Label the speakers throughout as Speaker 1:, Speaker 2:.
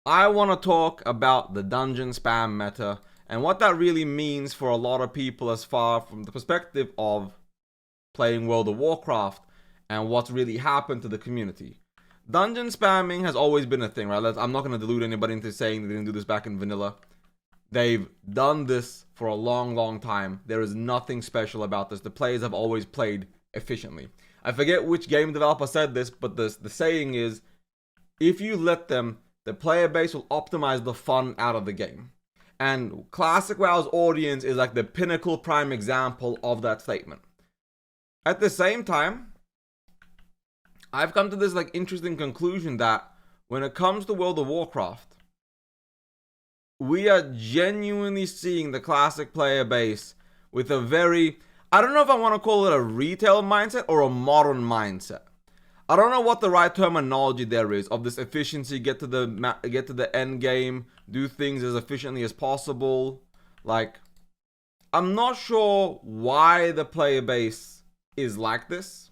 Speaker 1: I want to talk about the dungeon spam meta and what that really means for a lot of people as far from the perspective of playing World of Warcraft and what's really happened to the community. Dungeon spamming has always been a thing, right? I'm not going to delude anybody into saying they didn't do this back in vanilla. They've done this for a long, long time. There is nothing special about this. The players have always played efficiently. I forget which game developer said this, but the saying is, if you let them, the player base will optimize the fun out of the game. And Classic WoW's audience is like the pinnacle prime example of that statement. At the same time, I've come to this interesting conclusion that when it comes to World of Warcraft, we are genuinely seeing the classic player base with a very, I don't know if I want to call it a retail mindset or a modern mindset. I don't know what the right terminology there is of this efficiency, get to the end game, do things as efficiently as possible. I'm not sure why the player base is like this.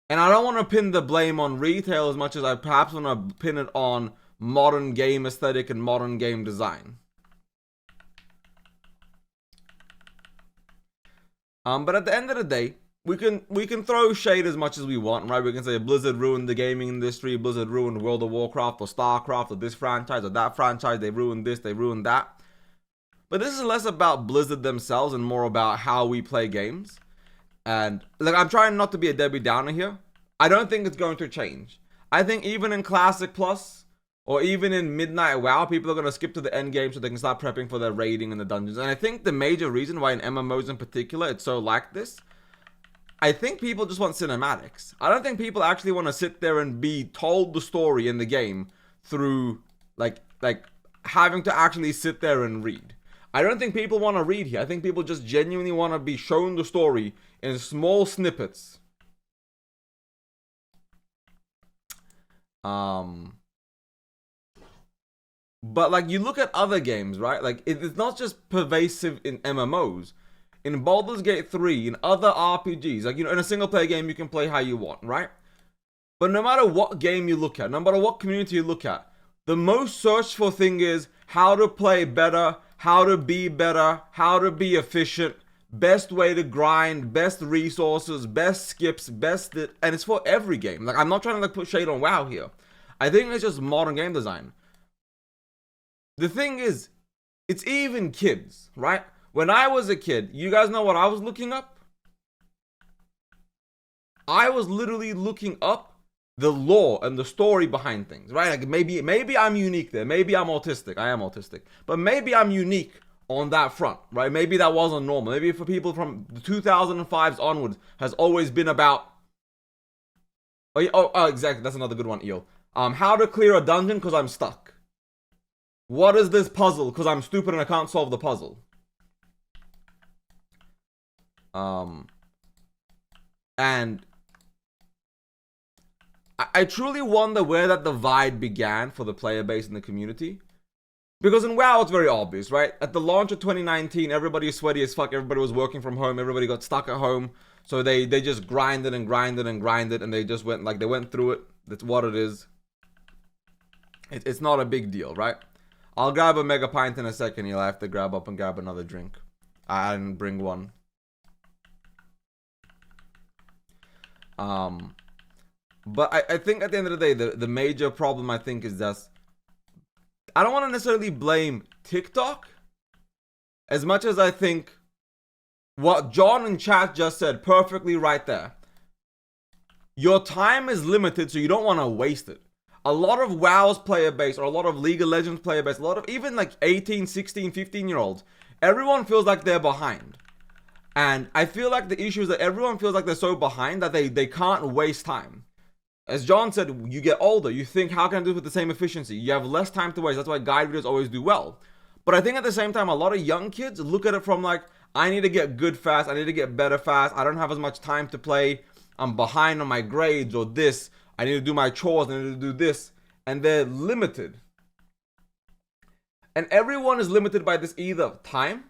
Speaker 1: And I don't want to pin the blame on retail as much as I perhaps want to pin it on modern game aesthetic and modern game design. But at the end of the day, we can throw shade as much as we want, right? We can say Blizzard ruined the gaming industry, Blizzard ruined World of Warcraft or StarCraft or this franchise or that franchise, they ruined this, they ruined that. But this is less about Blizzard themselves and more about how we play games. And I'm trying not to be a Debbie Downer here. I don't think it's going to change. I think even in Classic Plus or even in Midnight WoW, people are going to skip to the end game so they can start prepping for their raiding in the dungeons. And I think the major reason why in MMOs in particular it's so like this, I think people just want cinematics. I don't think people actually want to sit there and be told the story in the game through like having to actually sit there and read. I don't think people want to read here. I think people just genuinely want to be shown the story in small snippets. But you look at other games, right? It's not just pervasive in MMOs. In Baldur's Gate 3, in other RPGs, in a single player game, you can play how you want, right? But no matter what game you look at, no matter what community you look at, the most searched for thing is how to play better, how to be efficient, best way to grind, best resources, best skips, and it's for every game. I'm not trying to put shade on WoW here. I think it's just modern game design. The thing is, it's even kids, right? When I was a kid, you guys know what I was looking up? I was literally looking up the lore and the story behind things, right? Maybe I'm unique there. Maybe I'm autistic. I am autistic. But maybe I'm unique on that front, right? Maybe that wasn't normal. Maybe for people from the 2005s onwards has always been about... Oh, exactly. That's another good one, Eel. How to clear a dungeon because I'm stuck. What is this puzzle? Because I'm stupid and I can't solve the puzzle. And I truly wonder where that divide began for the player base in the community. Because in WoW, it's very obvious, right? At the launch of 2019, everybody was sweaty as fuck. Everybody was working from home. Everybody got stuck at home. So they just grinded and grinded and grinded. And they just went, they went through it. That's what it is. It's not a big deal, right? I'll grab a mega pint in a second. You'll have to grab up and grab another drink. I didn't bring one. But I think at the end of the day, the major problem I think is that I don't want to necessarily blame TikTok as much as I think what John in chat just said perfectly right there. Your time is limited, so you don't want to waste it. A lot of WoW's player base or a lot of League of Legends player base, a lot of even 18, 16, 15-year-olds, everyone feels like they're behind. And I feel like the issue is that everyone feels like they're so behind that they can't waste time. As John said, you get older, you think, how can I do it with the same efficiency? You have less time to waste. That's why guide videos always do well. But I think at the same time, a lot of young kids look at it from I need to get good fast. I need to get better fast. I don't have as much time to play. I'm behind on my grades or this. I need to do my chores. I need to do this. And they're limited. And everyone is limited by this either time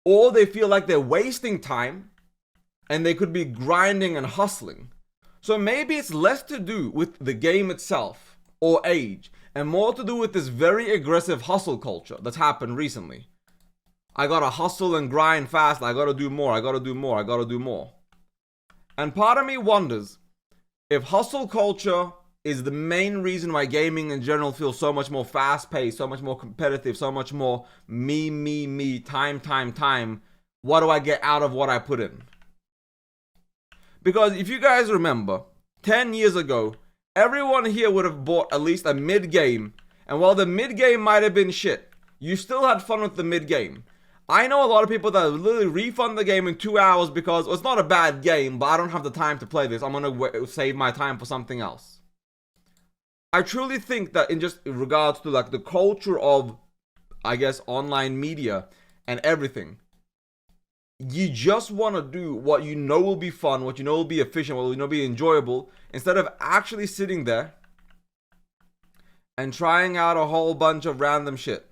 Speaker 1: or they feel like they're wasting time and they could be grinding and hustling. So maybe it's less to do with the game itself or age. and more to do with this very aggressive hustle culture that's happened recently. I gotta hustle and grind fast. I gotta do more. I gotta do more. I gotta do more. And part of me wonders if hustle culture is the main reason why gaming in general feels so much more fast paced, so much more competitive, so much more me, time. What do I get out of what I put in? Because if you guys remember, 10 years ago, everyone here would have bought at least a mid game. And while the mid game might have been shit, you still had fun with the mid game. I know a lot of people that literally refund the game in 2 hours because it's not a bad game, but I don't have the time to play this. I'm gonna save my time for something else. I truly think that in regards to like the culture of, I guess, online media and everything, you just want to do what you know will be fun, what you know will be efficient, what you know will be enjoyable, instead of actually sitting there and trying out a whole bunch of random shit.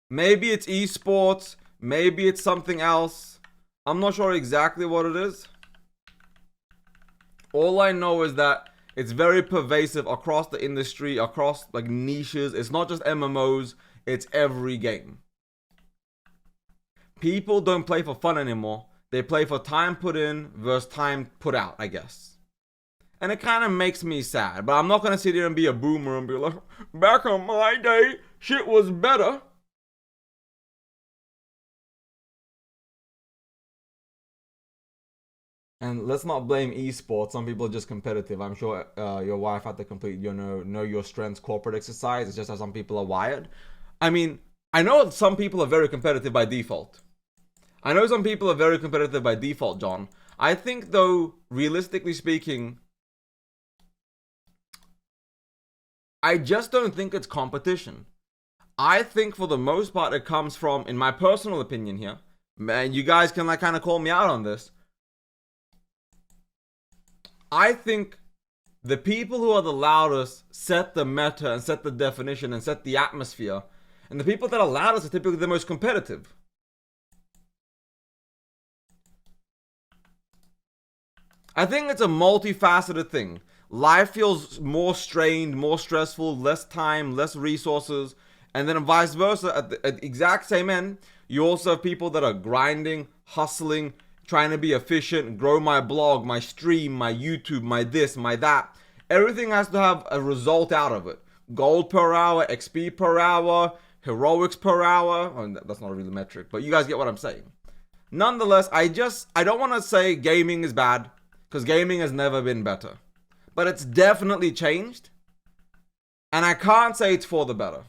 Speaker 1: Maybe it's esports, maybe it's something else. I'm not sure exactly what it is. All I know is that it's very pervasive across the industry, across like niches. It's not just MMOs, it's every game. People don't play for fun anymore. They play for time put in versus time put out, I guess. And it kind of makes me sad. But I'm not going to sit here and be a boomer and be like, back on my day, shit was better. And let's not blame esports. Some people are just competitive. I'm sure your wife had to complete, know your strengths corporate exercise. It's just how some people are wired. I mean, I know some people are very competitive by default. John. I think, though, realistically speaking, I just don't think it's competition. I think for the most part it comes from, in my personal opinion here, and you guys can like kind of call me out on this, I think the people who are the loudest set the meta and set the definition and set the atmosphere. And the people that are loudest are typically the most competitive. I think it's a multifaceted thing. Life feels more strained, more stressful, less time, less resources. And then vice versa, at the exact same end, you also have people that are grinding, hustling, trying to be efficient, grow my blog, my stream, my YouTube, my this, my that. Everything has to have a result out of it. Gold per hour, XP per hour, heroics per hour. Oh, that's not a real metric, but you guys get what I'm saying. Nonetheless, I don't want to say gaming is bad, because gaming has never been better. But it's definitely changed, and I can't say it's for the better.